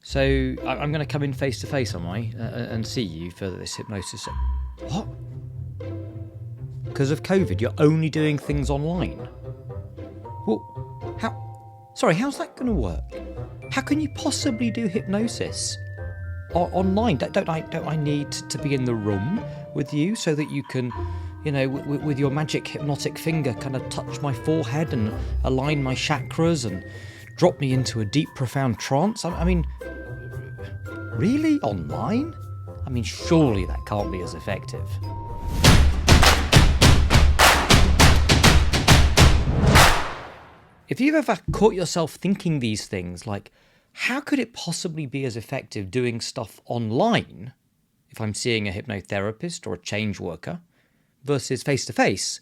So I'm going to come in face to face, am I, and see you for this hypnosis? What? Because of COVID, you're only doing things online? Well, how? Sorry, how's that going to work? How can you possibly do hypnosis online? Don't I need to be in the room with you so that you can, you know, with your magic hypnotic finger, kind of touch my forehead and align my chakras and drop me into a deep, profound trance? I mean, really? Online? I mean, surely that can't be as effective. If you've ever caught yourself thinking these things, like, how could it possibly be as effective doing stuff online, if I'm seeing a hypnotherapist or a change worker, versus face-to-face,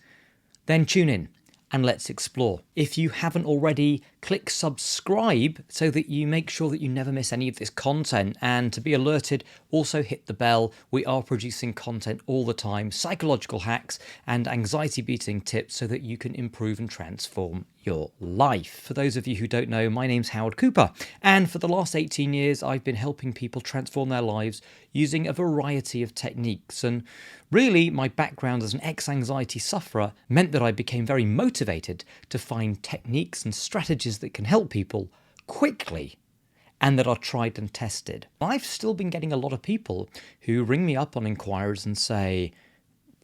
then tune in and let's explore. If you haven't already, click subscribe so that you make sure that you never miss any of this content. And to be alerted, also hit the bell. We are producing content all the time, psychological hacks and anxiety beating tips so that you can improve and transform your life. For those of you who don't know, my name's Howard Cooper, and for the last 18 years I've been helping people transform their lives using a variety of techniques. And really, my background as an ex-anxiety sufferer meant that I became very motivated to find techniques and strategies that can help people quickly and that are tried and tested. I've still been getting a lot of people who ring me up on inquiries and say,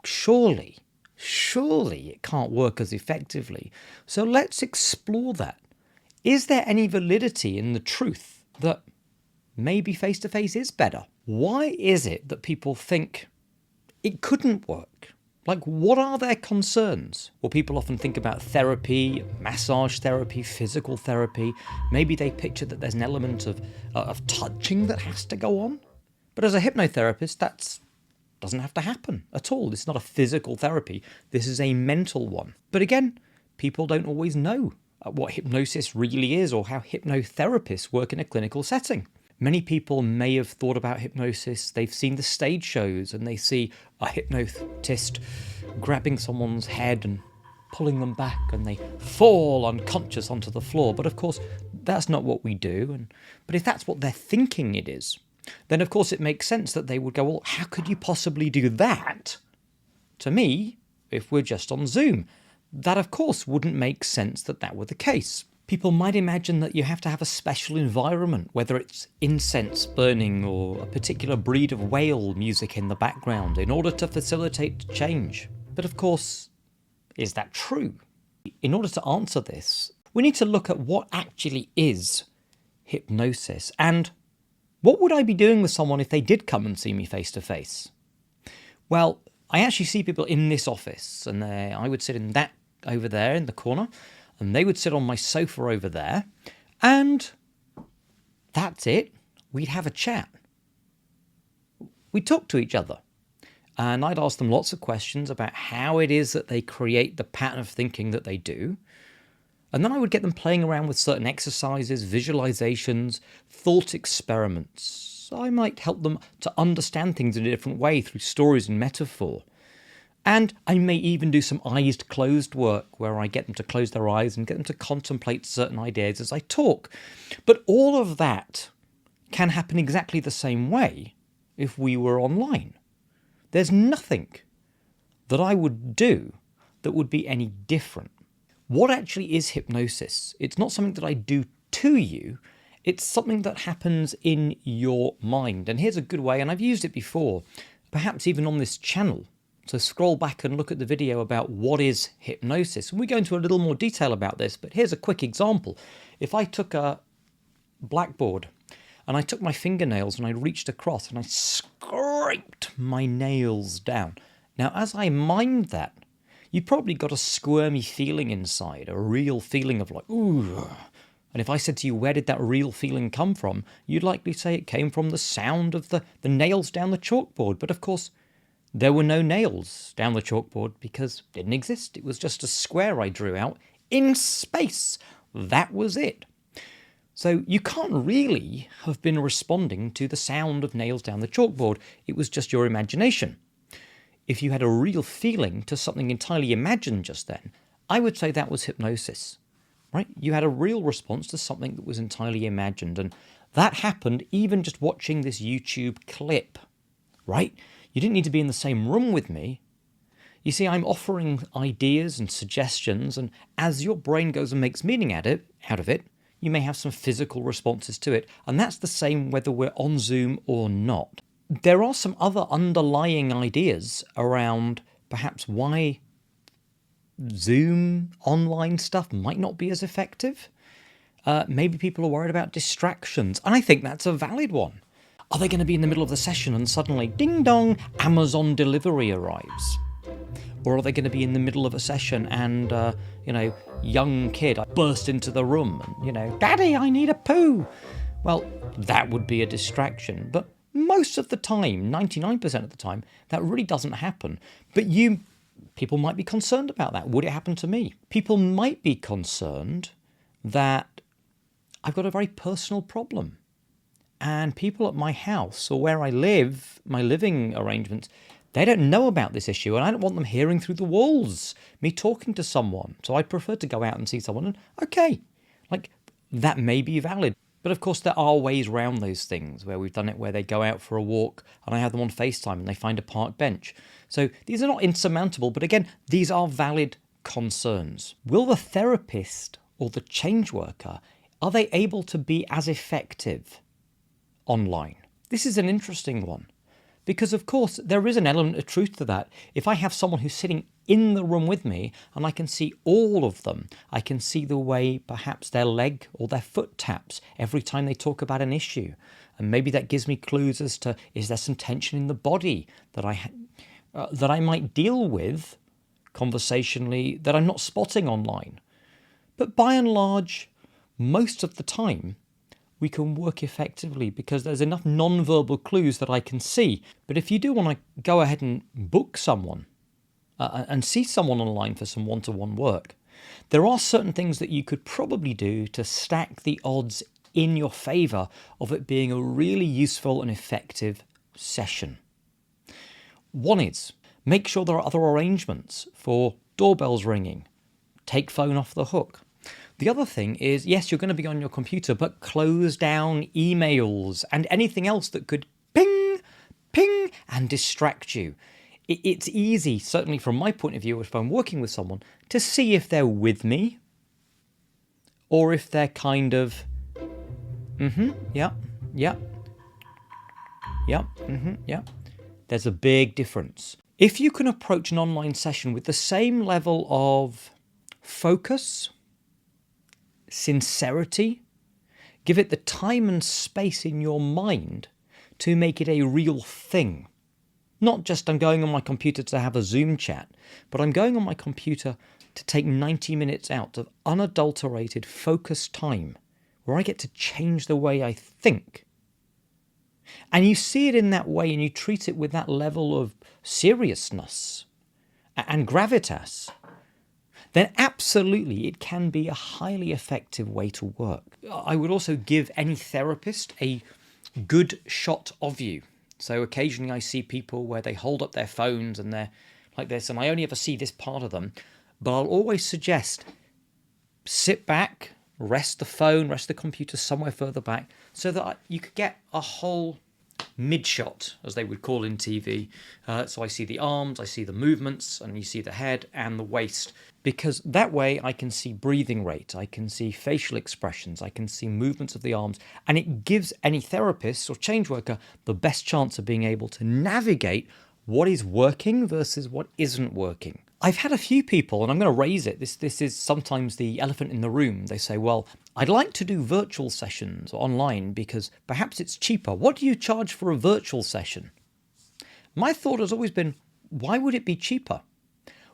surely it can't work as effectively. So let's explore that. Is there any validity in the truth that maybe face-to-face is better? Why is it that people think it couldn't work? Like, what are their concerns? Well, people often think about therapy, massage therapy, physical therapy. Maybe they picture that there's an element of touching that has to go on. But as a hypnotherapist, that doesn't have to happen at all. This is not a physical therapy. This is a mental one. But again, people don't always know what hypnosis really is or how hypnotherapists work in a clinical setting. Many people may have thought about hypnosis. They've seen the stage shows and they see a hypnotist grabbing someone's head and pulling them back and they fall unconscious onto the floor. But of course, that's not what we do. But if that's what they're thinking it is, then of course it makes sense that they would go, well, how could you possibly do that to me if we're just on Zoom? That of course wouldn't make sense that were the case. People might imagine that you have to have a special environment, whether it's incense burning or a particular breed of whale music in the background, in order to facilitate change. But of course, is that true? In order to answer this, we need to look at what actually is hypnosis, and what would I be doing with someone if they did come and see me face to face? Well, I actually see people in this office, and I would sit in that over there in the corner, and they would sit on my sofa over there, and that's it. We'd have a chat. We'd talk to each other, and I'd ask them lots of questions about how it is that they create the pattern of thinking that they do. And then I would get them playing around with certain exercises, visualizations, thought experiments. I might help them to understand things in a different way through stories and metaphor. And I may even do some eyes-closed work where I get them to close their eyes and get them to contemplate certain ideas as I talk. But all of that can happen exactly the same way if we were online. There's nothing that I would do that would be any different. What actually is hypnosis? It's not something that I do to you. It's something that happens in your mind. And here's a good way, and I've used it before, perhaps even on this channel. So scroll back and look at the video about what is hypnosis. And we go into a little more detail about this, but here's a quick example. If I took a blackboard and I took my fingernails and I reached across and I scraped my nails down. Now, as I mimed that, you probably got a squirmy feeling inside, a real feeling of like, ooh. And if I said to you, where did that real feeling come from? You'd likely say it came from the sound of the nails down the chalkboard. But of course, there were no nails down the chalkboard because it didn't exist. It was just a square I drew out in space. That was it. So you can't really have been responding to the sound of nails down the chalkboard. It was just your imagination. If you had a real feeling to something entirely imagined just then, I would say that was hypnosis, right? You had a real response to something that was entirely imagined, and That happened even just watching this YouTube clip, right? You didn't need to be in the same room with me. You see, I'm offering ideas and suggestions, and as your brain goes and makes meaning out of it, you may have some physical responses to it, and that's the same whether we're on Zoom or not. There are some other underlying ideas around perhaps why Zoom online stuff might not be as effective. Maybe people are worried about distractions, and I think that's a valid one. Are they going to be in the middle of the session and suddenly, ding dong, Amazon delivery arrives? Or are they going to be in the middle of a session and, young kid burst into the room and, Daddy, I need a poo. Well, that would be a distraction. But most of the time, 99% of the time, that really doesn't happen. But people might be concerned about that. Would it happen to me? People might be concerned that I've got a very personal problem. And people at my house or where I live, my living arrangements, they don't know about this issue, and I don't want them hearing through the walls me talking to someone. So I'd prefer to go out and see someone and, okay, that may be valid. But of course, there are ways around those things where we've done it where they go out for a walk and I have them on FaceTime and they find a park bench. So these are not insurmountable, but again, these are valid concerns. Will the therapist or the change worker, are they able to be as effective online? This is an interesting one. Because, of course, there is an element of truth to that. If I have someone who's sitting in the room with me and I can see all of them, I can see the way perhaps their leg or their foot taps every time they talk about an issue. And maybe that gives me clues as to, is there some tension in the body that I might deal with conversationally that I'm not spotting online. But by and large, most of the time, we can work effectively because there's enough non-verbal clues that I can see. But if you do want to go ahead and book someone and see someone online for some one-to-one work, there are certain things that you could probably do to stack the odds in your favour of it being a really useful and effective session. One is, make sure there are other arrangements for doorbells ringing. Take phone off the hook. The other thing is, yes, you're going to be on your computer, but close down emails and anything else that could ping, and distract you. It's easy, certainly from my point of view, if I'm working with someone, to see if they're with me or if they're kind of, yeah. There's a big difference. If you can approach an online session with the same level of focus, sincerity, give it the time and space in your mind to make it a real thing. Not just I'm going on my computer to have a Zoom chat, but I'm going on my computer to take 90 minutes out of unadulterated, focused time where I get to change the way I think. And you see it in that way and you treat it with that level of seriousness and gravitas, then absolutely it can be a highly effective way to work. I would also give any therapist a good shot of you. So occasionally I see people where they hold up their phones and they're like this, and I only ever see this part of them, but I'll always suggest sit back, rest the phone, rest the computer somewhere further back so that you could get a whole mid-shot, as they would call in TV. So I see the arms, I see the movements, and you see the head and the waist. Because that way I can see breathing rate, I can see facial expressions, I can see movements of the arms, and it gives any therapist or change worker the best chance of being able to navigate what is working versus what isn't working. I've had a few people, and I'm going to raise it, this is sometimes the elephant in the room. They say, well, I'd like to do virtual sessions online because perhaps it's cheaper. What do you charge for a virtual session? My thought has always been, why would it be cheaper?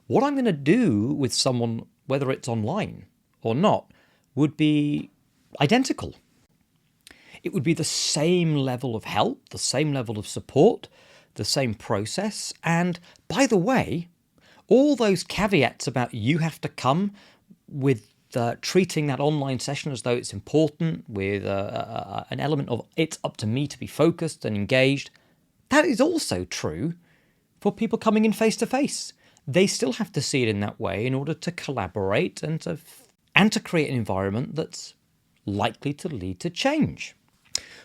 What I'm going to do with someone, whether it's online or not, would be identical. It would be the same level of help, the same level of support, the same process. And by the way, all those caveats about you have to come with treating that online session as though it's important, with an element of it's up to me to be focused and engaged, that is also true for people coming in face-to-face. They still have to see it in that way in order to collaborate and to create an environment that's likely to lead to change.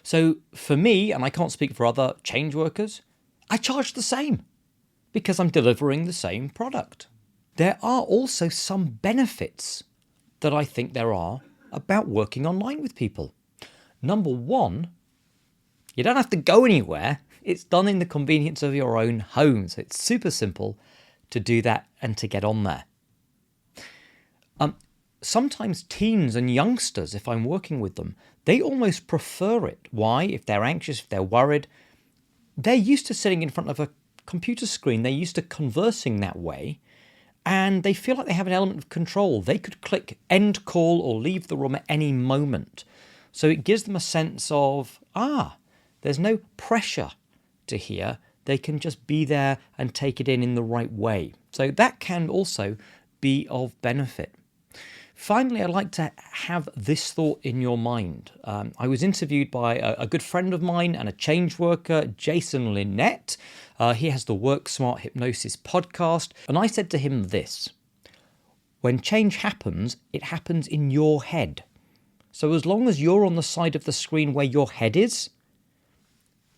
So for me, and I can't speak for other change workers, I charge the same because I'm delivering the same product. There are also some benefits that I think there are about working online with people. Number one, you don't have to go anywhere. It's done in the convenience of your own home. So it's super simple to do that and to get on there. Sometimes teens and youngsters, if I'm working with them, they almost prefer it. Why? If they're anxious, if they're worried, they're used to sitting in front of a computer screen. They're used to conversing that way. And they feel like they have an element of control. They could click end call or leave the room at any moment. So it gives them a sense of, there's no pressure to hear. They can just be there and take it in the right way. So that can also be of benefit. Finally, I'd like to have this thought in your mind. I was interviewed by a good friend of mine and a change worker, Jason Linett. He has the Work Smart Hypnosis podcast. And I said to him this: when change happens, it happens in your head. So as long as you're on the side of the screen where your head is,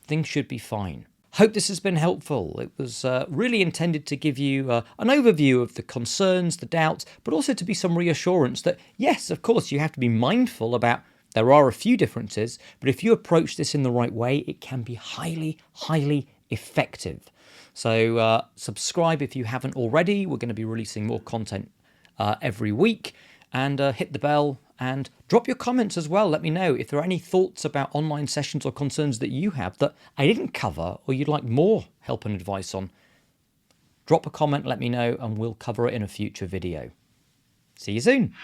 things should be fine. Hope this has been helpful. It was really intended to give you an overview of the concerns, the doubts, but also to be some reassurance that, yes, of course, you have to be mindful about there are a few differences, but if you approach this in the right way, it can be highly, highly effective. So subscribe if you haven't already. We're going to be releasing more content every week, and hit the bell and drop your comments as well. Let me know if there are any thoughts about online sessions or concerns that you have that I didn't cover or you'd like more help and advice on. Drop a comment, let me know, and we'll cover it in a future video. See you soon.